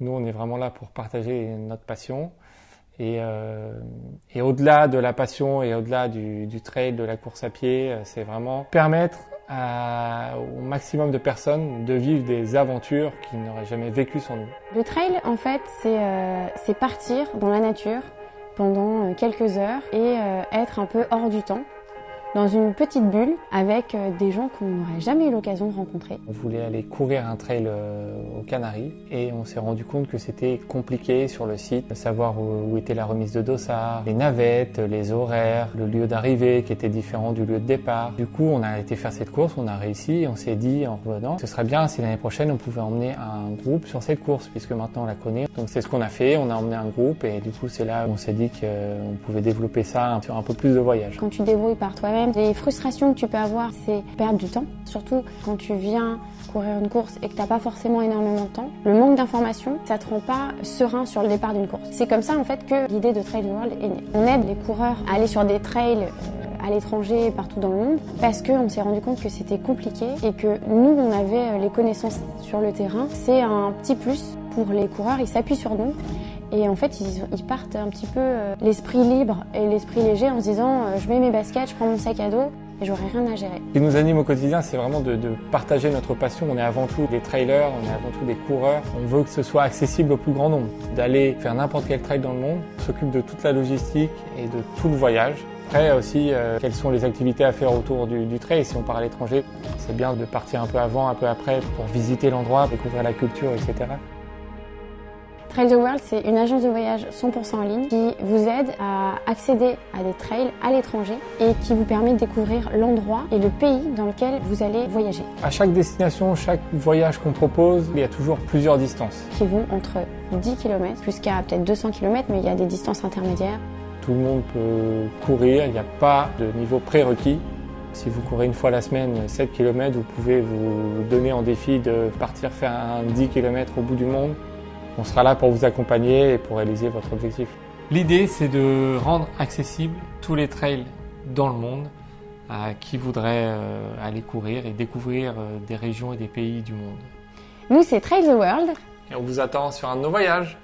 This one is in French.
Nous, on est vraiment là pour partager notre passion. Et au-delà de la passion et au-delà du trail, de la course à pied, c'est vraiment permettre au maximum de personnes de vivre des aventures qu'ils n'auraient jamais vécues sans nous. Le trail, en fait, c'est partir dans la nature pendant quelques heures et être un peu hors du temps, dans une petite bulle avec des gens qu'on n'aurait jamais eu l'occasion de rencontrer. On voulait aller courir un trail aux Canaries et on s'est rendu compte que c'était compliqué sur le site de savoir où était la remise de dossard, les navettes, les horaires, le lieu d'arrivée qui était différent du lieu de départ. Du coup, on a été faire cette course, on a réussi et on s'est dit en revenant, ce serait bien si l'année prochaine on pouvait emmener un groupe sur cette course puisque maintenant on la connaît. Donc c'est ce qu'on a fait, on a emmené un groupe et du coup c'est là où on s'est dit qu'on pouvait développer ça sur un peu plus de voyage. Quand tu débrouilles par toi-même, les frustrations que tu peux avoir, c'est perdre du temps. Surtout quand tu viens courir une course et que tu n'as pas forcément énormément de temps. Le manque d'informations, ça te rend pas serein sur le départ d'une course. C'est comme ça en fait que l'idée de Trail the World est née. On aide les coureurs à aller sur des trails à l'étranger et partout dans le monde parce qu'on s'est rendu compte que c'était compliqué et que nous, on avait les connaissances sur le terrain. C'est un petit plus pour les coureurs, ils s'appuient sur nous. Et en fait, ils partent un petit peu l'esprit libre et l'esprit léger en se disant je mets mes baskets, je prends mon sac à dos et j'aurai rien à gérer. Ce qui nous anime au quotidien, c'est vraiment de partager notre passion. On est avant tout des trailers, on est avant tout des coureurs. On veut que ce soit accessible au plus grand nombre. D'aller faire n'importe quel trail dans le monde, on s'occupe de toute la logistique et de tout le voyage. Après aussi, quelles sont les activités à faire autour du trail. Si on part à l'étranger, c'est bien de partir un peu avant, un peu après pour visiter l'endroit, découvrir la culture, etc. Trail the World, c'est une agence de voyage 100% en ligne qui vous aide à accéder à des trails à l'étranger et qui vous permet de découvrir l'endroit et le pays dans lequel vous allez voyager. À chaque destination, chaque voyage qu'on propose, il y a toujours plusieurs distances. Qui vont entre 10 km jusqu'à peut-être 200 km, mais il y a des distances intermédiaires. Tout le monde peut courir, il n'y a pas de niveau prérequis. Si vous courez une fois la semaine 7 km, vous pouvez vous donner en défi de partir faire un 10 km au bout du monde. On sera là pour vous accompagner et pour réaliser votre objectif. L'idée, c'est de rendre accessibles tous les trails dans le monde à qui voudrait aller courir et découvrir des régions et des pays du monde. Nous, c'est Trail the World. Et on vous attend sur un de nos voyages.